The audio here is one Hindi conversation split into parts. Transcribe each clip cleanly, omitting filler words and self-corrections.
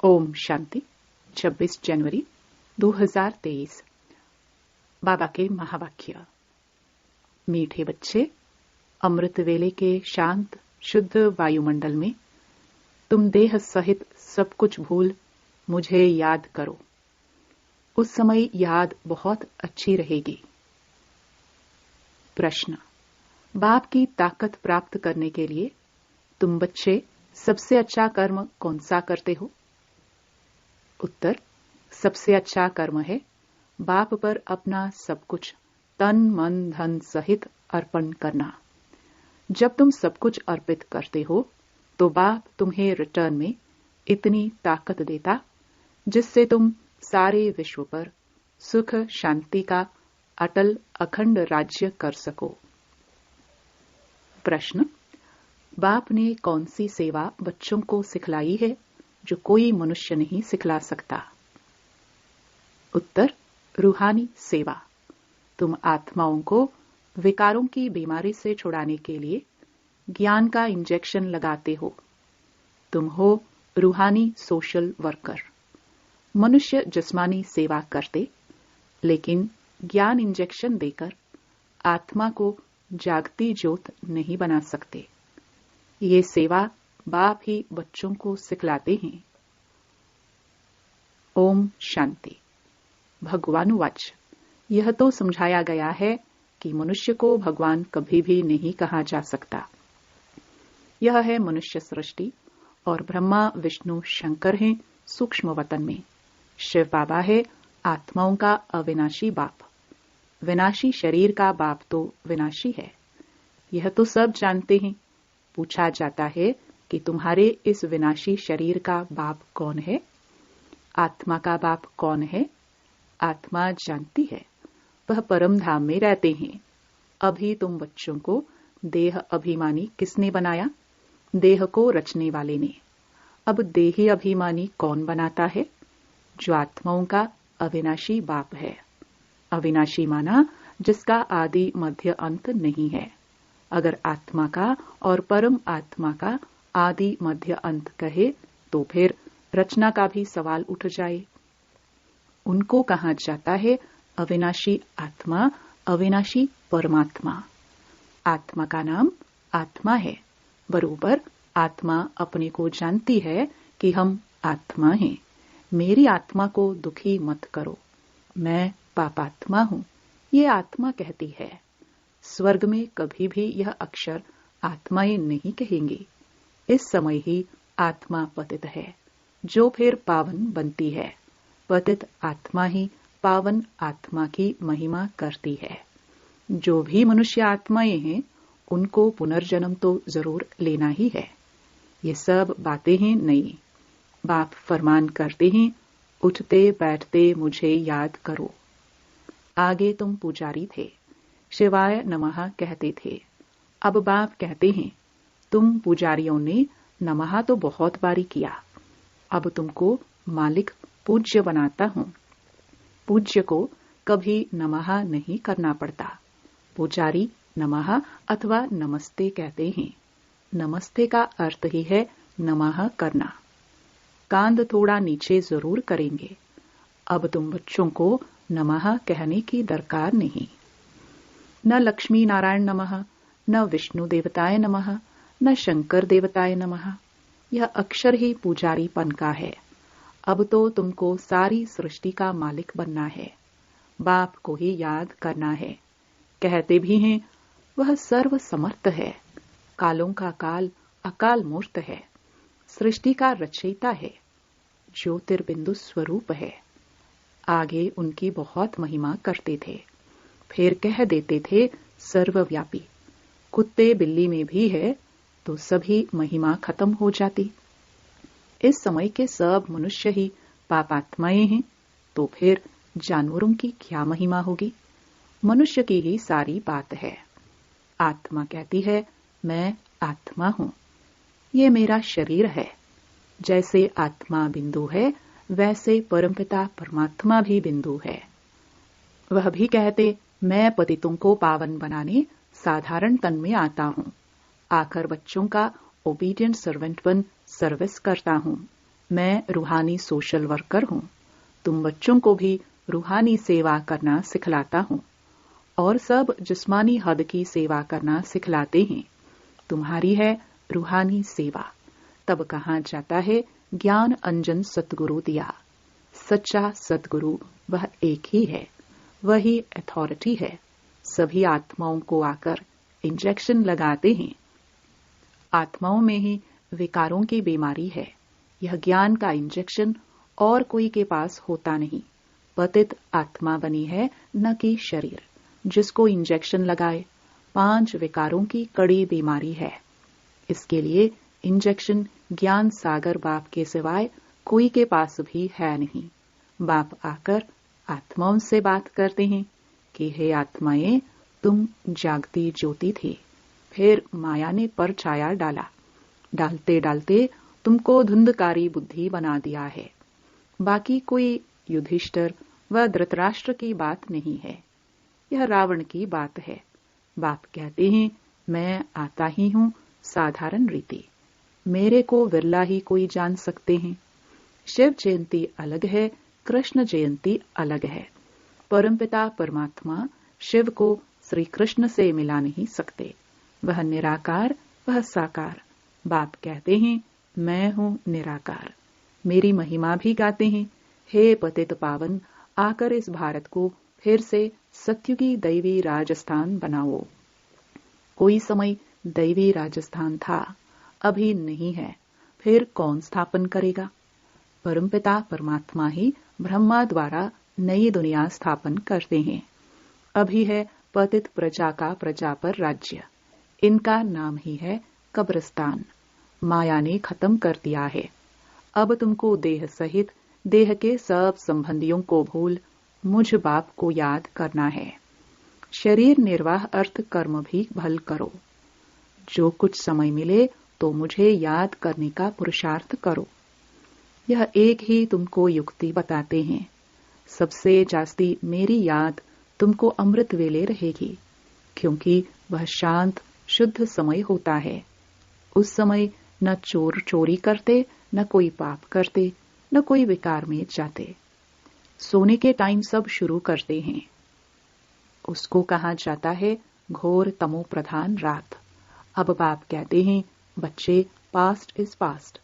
ओम शांति। 26 जनवरी 2023। बाबा के महावाक्य। मीठे बच्चे, अमृत वेले के शांत शुद्ध वायुमंडल में तुम देह सहित सब कुछ भूल मुझे याद करो। उस समय याद बहुत अच्छी रहेगी। प्रश्न। बाप की ताकत प्राप्त करने के लिए तुम बच्चे सबसे अच्छा कर्म कौन सा करते हो? उत्तर। सबसे अच्छा कर्म है बाप पर अपना सब कुछ तन मन धन सहित अर्पण करना। जब तुम सब कुछ अर्पित करते हो तो बाप तुम्हें रिटर्न में इतनी ताकत देता जिससे तुम सारे विश्व पर सुख शांति का अटल अखंड राज्य कर सको। प्रश्न। बाप ने कौन सी सेवा बच्चों को सिखलाई है जो कोई मनुष्य नहीं सिखला सकता? उत्तर। रूहानी सेवा। तुम आत्माओं को विकारों की बीमारी से छुड़ाने के लिए ज्ञान का इंजेक्शन लगाते हो। तुम हो रूहानी सोशल वर्कर। मनुष्य जिस्मानी सेवा करते लेकिन ज्ञान इंजेक्शन देकर आत्मा को जागती ज्योत नहीं बना सकते। ये सेवा बाप ही बच्चों को सिखलाते हैं। ओम शांति। भगवानुवाच। यह तो समझाया गया है कि मनुष्य को भगवान कभी भी नहीं कहा जा सकता। यह है मनुष्य सृष्टि और ब्रह्मा विष्णु शंकर हैं सूक्ष्म वतन में। शिव बाबा है आत्माओं का अविनाशी बाप। विनाशी शरीर का बाप तो विनाशी है, यह तो सब जानते हैं। पूछा जाता है कि तुम्हारे इस विनाशी शरीर का बाप कौन है? आत्मा का बाप कौन है? आत्मा जानती है, वह परम धाम में रहते हैं। अभी तुम बच्चों को देह अभिमानी किसने बनाया? देह को रचने वाले ने। अब देही अभिमानी कौन बनाता है? जो आत्माओं का अविनाशी बाप है। अविनाशी माना जिसका आदि मध्य अंत नहीं है। अगर आत्मा का और परम आत्मा का आदि मध्य अंत कहे तो फिर रचना का भी सवाल उठ जाए। उनको कहा जाता है अविनाशी आत्मा, अविनाशी परमात्मा। आत्मा का नाम आत्मा है। बरोबर आत्मा अपने को जानती है कि हम आत्मा हैं। मेरी आत्मा को दुखी मत करो, मैं पापात्मा हूं, ये आत्मा कहती है। स्वर्ग में कभी भी यह अक्षर आत्माएं नहीं कहेंगी। इस समय ही आत्मा पतित है जो फिर पावन बनती है। पतित आत्मा ही पावन आत्मा की महिमा करती है। जो भी मनुष्य आत्माएं हैं उनको पुनर्जन्म तो जरूर लेना ही है। ये सब बातें हैं नहीं। बाप फरमान करते हैं उठते बैठते मुझे याद करो। आगे तुम पुजारी थे, शिवाय नमः कहते थे। अब बाप कहते हैं तुम पुजारियों ने नमः तो बहुत बारी किया, अब तुमको मालिक पूज्य बनाता हूं। पूज्य को कभी नमः नहीं करना पड़ता। पुजारी नमः अथवा नमस्ते कहते हैं। नमस्ते का अर्थ ही है नमः करना। कांध थोड़ा नीचे जरूर करेंगे। अब तुम बच्चों को नमः कहने की दरकार नहीं। न लक्ष्मी नारायण नमः, न विष्णु देवताय नमः, न शंकर देवताय नमः। यह अक्षर ही पुजारीपन का है। अब तो तुमको सारी सृष्टि का मालिक बनना है। बाप को ही याद करना है। कहते भी हैं वह सर्व समर्थ है, कालों का काल अकाल मूर्त है, सृष्टि का रचयिता है, ज्योतिर्बिंदु स्वरूप है। आगे उनकी बहुत महिमा करते थे। फिर कह देते थे सर्वव्यापी। कुत्ते बिल्ली में भी है तो सभी महिमा खत्म हो जाती। इस समय के सब मनुष्य ही पापात्माएं हैं तो फिर जानवरों की क्या महिमा होगी? मनुष्य की ही सारी बात है। आत्मा कहती है मैं आत्मा हूं, ये मेरा शरीर है। जैसे आत्मा बिंदु है वैसे परमपिता परमात्मा भी बिंदु है। वह भी कहते मैं पतितों को पावन बनाने साधारण तन में आता हूं, आकर बच्चों का ओबीडियंट सर्वेंट बन सर्विस करता हूं। मैं रूहानी सोशल वर्कर हूँ। तुम बच्चों को भी रूहानी सेवा करना सिखलाता हूँ और सब जिस्मानी हद की सेवा करना सिखलाते हैं। तुम्हारी है रूहानी सेवा। तब कहा जाता है ज्ञान अंजन सतगुरु दिया। सच्चा सतगुरु वह एक ही है, वही अथॉरिटी है। सभी आत्माओं को आकर इंजेक्शन लगाते हैं। आत्माओं में ही विकारों की बीमारी है। यह ज्ञान का इंजेक्शन और कोई के पास होता नहीं। पतित आत्मा बनी है न कि शरीर, जिसको इंजेक्शन लगाए। 5 विकारों की कड़ी बीमारी है। इसके लिए इंजेक्शन ज्ञान सागर बाप के सिवाय कोई के पास भी है नहीं। बाप आकर आत्माओं से बात करते हैं कि हे आत्माएं, तुम जागती ज्योति थी, फिर माया ने परछाया डाला। डालते डालते तुमको धुंधकारी बुद्धि बना दिया है। बाकी कोई युधिष्ठिर व धृतराष्ट्र की बात नहीं है, यह रावण की बात है। बाप कहते हैं मैं आता ही हूं साधारण रीति, मेरे को विरला ही कोई जान सकते हैं। शिव जयंती अलग है, कृष्ण जयंती अलग है। परमपिता परमात्मा शिव को श्री कृष्ण से मिला नहीं सकते। वह निराकार, वह साकार। बाप कहते हैं मैं हूं निराकार। मेरी महिमा भी गाते हैं। हे पतित पावन, आकर इस भारत को फिर से सत्युगी दैवी राजस्थान बनाओ। कोई समय दैवी राजस्थान था, अभी नहीं है, फिर कौन स्थापन करेगा? परमपिता परमात्मा ही ब्रह्मा द्वारा नई दुनिया स्थापन करते हैं। अभी है पतित प्रजा का प्रजा पर राज्य। इनका नाम ही है कब्रिस्तान। माया ने खत्म कर दिया है। अब तुमको देह सहित देह के सब संबंधियों को भूल मुझ बाप को याद करना है। शरीर निर्वाह अर्थ कर्म भी भल करो। जो कुछ समय मिले तो मुझे याद करने का पुरुषार्थ करो। यह एक ही तुमको युक्ति बताते हैं। सबसे जास्ती मेरी याद तुमको अमृत वेले रहेगी, क्योंकि वह शांत शुद्ध समय होता है। उस समय न चोर चोरी करते, न कोई पाप करते, न कोई विकार में जाते। सोने के टाइम सब शुरू करते हैं। उसको कहा जाता है घोर तमो प्रधान रात। अब बाप कहते हैं बच्चे, पास्ट इज पास्ट।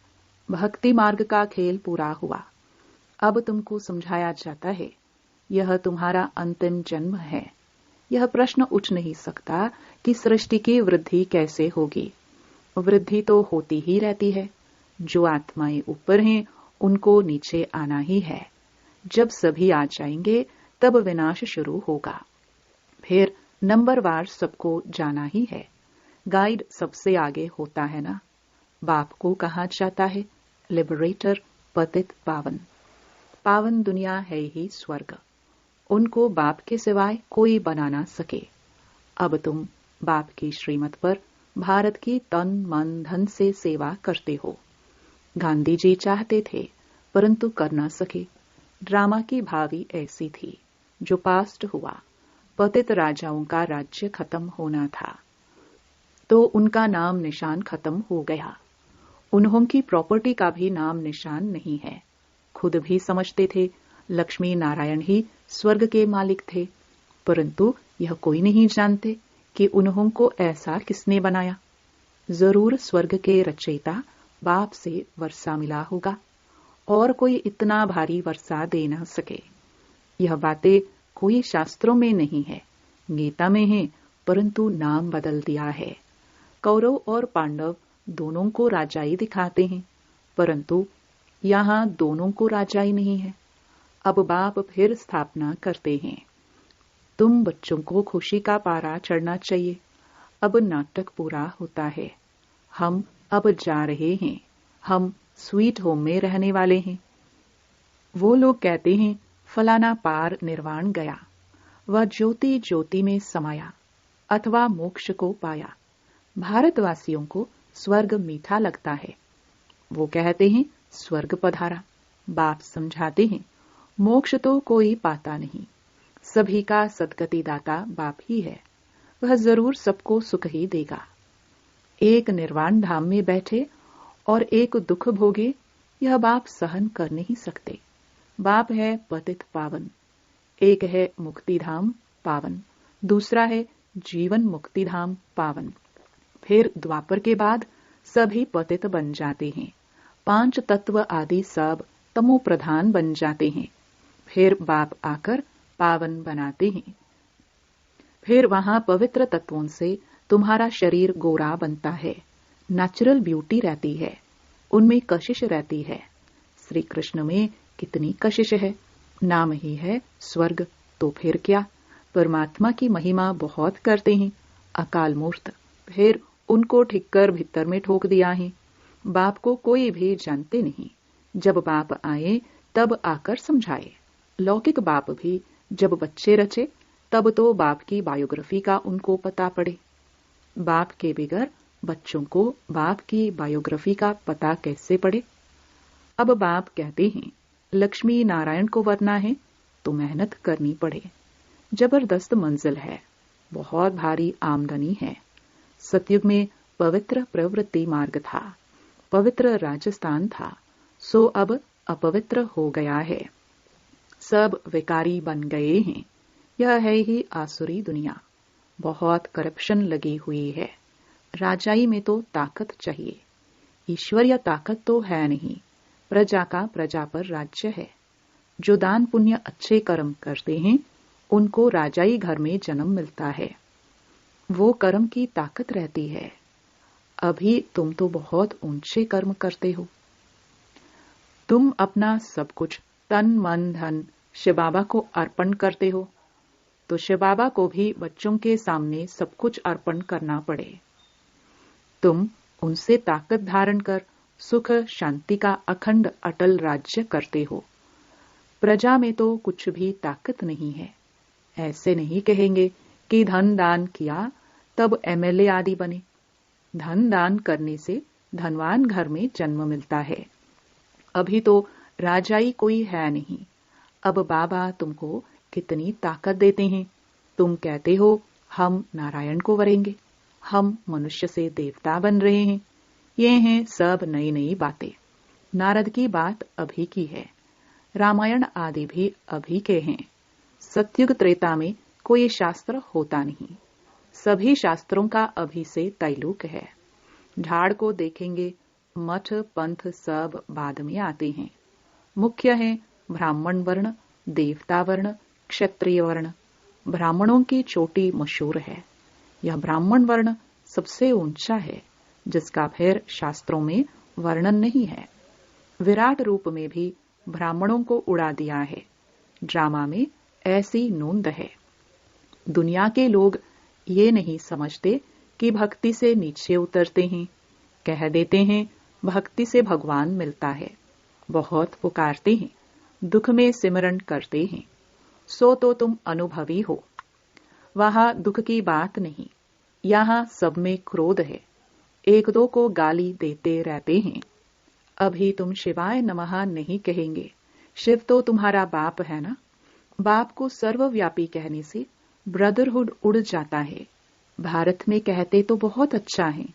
भक्ति मार्ग का खेल पूरा हुआ। अब तुमको समझाया जाता है यह तुम्हारा अंतिम जन्म है। यह प्रश्न उठ नहीं सकता कि सृष्टि की वृद्धि कैसे होगी। वृद्धि तो होती ही रहती है। जो आत्माएं ऊपर हैं उनको नीचे आना ही है। जब सभी आ जाएंगे तब विनाश शुरू होगा। फिर नंबरवार सबको जाना ही है। गाइड सबसे आगे होता है ना। बाप को कहा जाता है लिबरेटर, पतित पावन। पावन दुनिया है ही स्वर्ग। उनको बाप के सिवाय कोई बना ना सके। अब तुम बाप की श्रीमत पर भारत की तन मन धन से सेवा करते हो। गांधी जी चाहते थे परंतु कर ना सके। ड्रामा की भावी ऐसी थी जो पास्ट हुआ। पतित राजाओं का राज्य खत्म होना था तो उनका नाम निशान खत्म हो गया। उन्हों की प्रॉपर्टी का भी नाम निशान नहीं है। खुद भी समझते थे लक्ष्मी नारायण ही स्वर्ग के मालिक थे, परंतु यह कोई नहीं जानते कि उन्हों को ऐसा किसने बनाया। जरूर स्वर्ग के रचयिता बाप से वर्षा मिला होगा और कोई इतना भारी वर्षा दे न सके। यह बातें कोई शास्त्रों में नहीं है, गीता में है, परंतु नाम बदल दिया है। कौरव और पांडव दोनों को राजाई दिखाते हैं, परंतु यहाँ दोनों को राजाई नहीं है। अब बाप फिर स्थापना करते हैं। तुम बच्चों को खुशी का पारा चढ़ना चाहिए। अब नाटक पूरा होता है। हम अब जा रहे हैं। हम स्वीट होम में रहने वाले हैं। वो लोग कहते हैं फलाना पार निर्वाण गया, वह ज्योति ज्योति में समाया अथवा मोक्ष को पाया। भारतवासियों को स्वर्ग मीठा लगता है। वो कहते हैं स्वर्ग पधारा। बाप समझाते हैं मोक्ष तो कोई पाता नहीं। सभी का सदगति दाता बाप ही है। वह जरूर सबको सुख ही देगा। एक निर्वाण धाम में बैठे और एक दुख भोगे, यह बाप सहन कर नहीं सकते। बाप है पतित पावन, एक है मुक्तिधाम पावन, दूसरा है जीवन मुक्तिधाम पावन। फिर द्वापर के बाद सभी पतित बन जाते हैं। 5 तत्व आदि सब तमो प्रधान बन जाते हैं। फिर बाप आकर पावन बनाते हैं। फिर वहां पवित्र तत्वों से तुम्हारा शरीर गोरा बनता है। नेचुरल ब्यूटी रहती है, उनमें कशिश रहती है। श्री कृष्ण में कितनी कशिश है, नाम ही है स्वर्ग, तो फिर क्या। परमात्मा की महिमा बहुत करते हैं अकाल मूर्त, फिर उनको ठिक्कर भीतर में ठोक दिया है। बाप को कोई भी जानते नहीं। जब बाप आए तब आकर समझाए। लौकिक बाप भी जब बच्चे रचे तब तो बाप की बायोग्राफी का उनको पता पड़े। बाप के बगैर बच्चों को बाप की बायोग्राफी का पता कैसे पड़े। अब बाप कहते हैं लक्ष्मी नारायण को वरना है तो मेहनत करनी पड़े। जबरदस्त मंजिल है, बहुत भारी आमदनी है। सतयुग में पवित्र प्रवृत्ति मार्ग था, पवित्र राजस्थान था, सो अब अपवित्र हो गया है। सब विकारी बन गए हैं। यह है ही आसुरी दुनिया। बहुत करप्शन लगी हुई है। राजाई में तो ताकत चाहिए, ईश्वरीय ताकत तो है नहीं। प्रजा का प्रजा पर राज्य है। जो दान पुण्य अच्छे कर्म करते हैं उनको राजाई घर में जन्म मिलता है। वो कर्म की ताकत रहती है। अभी तुम तो बहुत ऊंचे कर्म करते हो। तुम अपना सब कुछ तन मन धन शिव बाबा को अर्पण करते हो, तो शिव बाबा को भी बच्चों के सामने सब कुछ अर्पण करना पड़े। तुम उनसे ताकत धारण कर सुख शांति का अखंड अटल राज्य करते हो। प्रजा में तो कुछ भी ताकत नहीं है। ऐसे नहीं कहेंगे कि धन दान किया तब एमएलए आदि बने। धन दान करने से धनवान घर में जन्म मिलता है। अभी तो राजाई कोई है नहीं। अब बाबा तुमको कितनी ताकत देते हैं। तुम कहते हो हम नारायण को वरेंगे, हम मनुष्य से देवता बन रहे हैं। ये हैं सब नई नई बातें। नारद की बात अभी की है, रामायण आदि भी अभी के हैं। सतयुग त्रेता में कोई शास्त्र होता नहीं। सभी शास्त्रों का अभी से तैलुक है। झाड़ को देखेंगे, मठ पंथ सब बाद में आते हैं। मुख्य है ब्राह्मण वर्ण, देवता वर्ण, क्षत्रिय वर्ण। ब्राह्मणों की चोटी मशहूर है। यह ब्राह्मण वर्ण सबसे ऊंचा है, जिसका फिर शास्त्रों में वर्णन नहीं है। विराट रूप में भी ब्राह्मणों को उड़ा दिया है। ड्रामा में ऐसी नोंद है। दुनिया के लोग ये नहीं समझते कि भक्ति से नीचे उतरते हैं। कह देते हैं भक्ति से भगवान मिलता है। बहुत पुकारते हैं, दुख में सिमरन करते हैं। सो तो तुम अनुभवी हो। वहां दुख की बात नहीं, यहां सब में क्रोध है। एक दो को गाली देते रहते हैं। अभी तुम शिवाय नमः नहीं कहेंगे। शिव तो तुम्हारा बाप है ना। बाप को सर्वव्यापी कहने से ब्रदरहुड उड़ जाता है। भारत में कहते तो बहुत अच्छा है,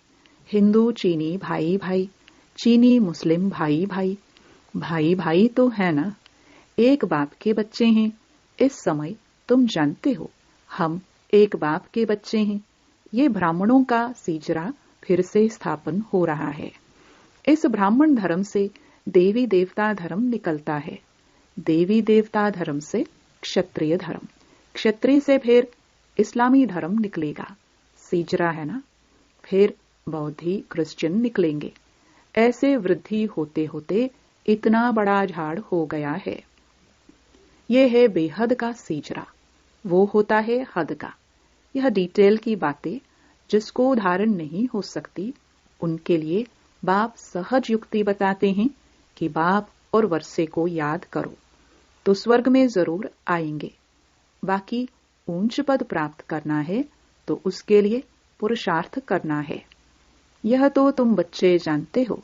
हिंदू चीनी भाई भाई, चीनी मुस्लिम भाई भाई। भाई भाई तो है ना, एक बाप के बच्चे हैं। इस समय तुम जानते हो हम एक बाप के बच्चे हैं। ये ब्राह्मणों का सीजरा फिर से स्थापन हो रहा है। इस ब्राह्मण धर्म से देवी देवता धर्म निकलता है। देवी देवता धर्म से क्षत्रिय धर्म, क्षत्रिय से फिर इस्लामी धर्म निकलेगा। सीजरा है ना, फिर बौद्धी क्रिश्चियन निकलेंगे। ऐसे वृद्धि होते होते इतना बड़ा झाड़ हो गया है। ये है बेहद का सीजरा, वो होता है हद का। यह डिटेल की बातें जिसको धारण नहीं हो सकती, उनके लिए बाप सहज युक्ति बताते हैं कि बाप और वर्षे को याद करो तो स्वर्ग में जरूर आएंगे। बाकी ऊंच पद प्राप्त करना है तो उसके लिए पुरुषार्थ करना है। यह तो तुम बच्चे जानते हो।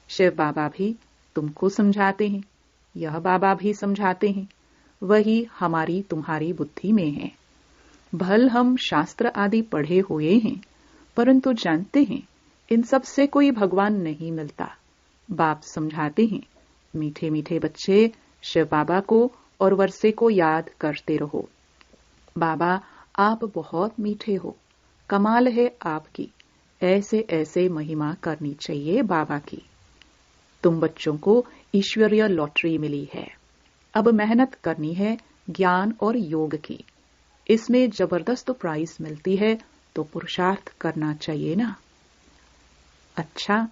शिव बाबा भी तुमको समझाते हैं, यह बाबा भी समझाते हैं। वही हमारी तुम्हारी बुद्धि में है। भल हम शास्त्र आदि पढ़े हुए हैं, परंतु जानते हैं इन सब से कोई भगवान नहीं मिलता। बाप समझाते हैं मीठे मीठे बच्चे शिव बाबा को और वर्षे को याद करते रहो। बाबा, आप बहुत मीठे हो, कमाल है आपकी, ऐसे ऐसे महिमा करनी चाहिए बाबा की। तुम बच्चों को ईश्वरीय लॉटरी मिली है, अब मेहनत करनी है ज्ञान और योग की। इसमें जबरदस्त प्राइज मिलती है तो पुरुषार्थ करना चाहिए ना। अच्छा,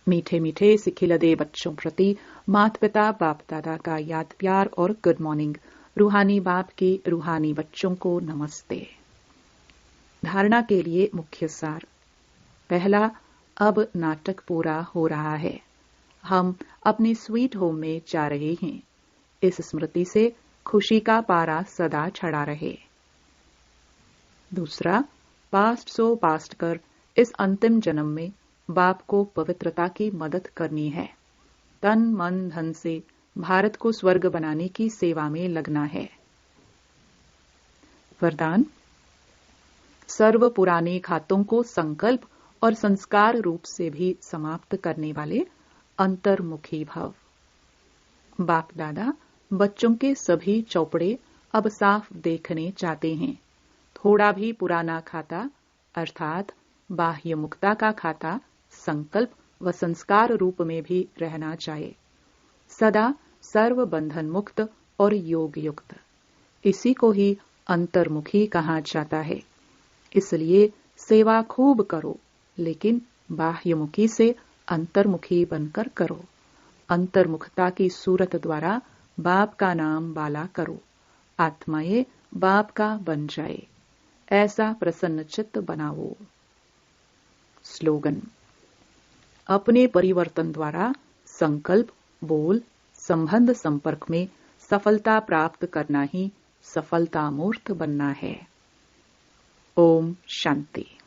मीठे मीठे सिखिलदे बच्चों प्रति माता पिता बाप दादा का याद प्यार और गुड मॉर्निंग। रूहानी बाप की रूहानी बच्चों को नमस्ते। धारणा के लिए मुख्य सार। पहला, अब नाटक पूरा हो रहा है, हम अपने स्वीट होम में जा रहे हैं। इस स्मृति से खुशी का पारा सदा चढ़ा रहे। दूसरा, पास्ट सो पास्ट कर इस अंतिम जन्म में बाप को पवित्रता की मदद करनी है। तन मन धन से भारत को स्वर्ग बनाने की सेवा में लगना है। वरदान। सर्व पुराने खातों को संकल्प और संस्कार रूप से भी समाप्त करने वाले अंतर्मुखी भव। बाप दादा बच्चों के सभी चौपड़े अब साफ देखने चाहते हैं। थोड़ा भी पुराना खाता अर्थात बाह्य मुक्ता का खाता संकल्प व संस्कार रूप में भी रहना चाहिए। सदा सर्व बंधन मुक्त और योग युक्त, इसी को ही अंतर्मुखी कहा जाता है। इसलिए सेवा खूब करो, लेकिन बाह्यमुखी से अंतर्मुखी बनकर करो। अंतर्मुखता की सूरत द्वारा बाप का नाम बाला करो, आत्माएं बाप का बन जाए, ऐसा प्रसन्न चित्त बनाओ। स्लोगन। अपने परिवर्तन द्वारा संकल्प, बोल, संबंध संपर्क में सफलता प्राप्त करना ही सफलता मूर्त बनना है। ओम शांति।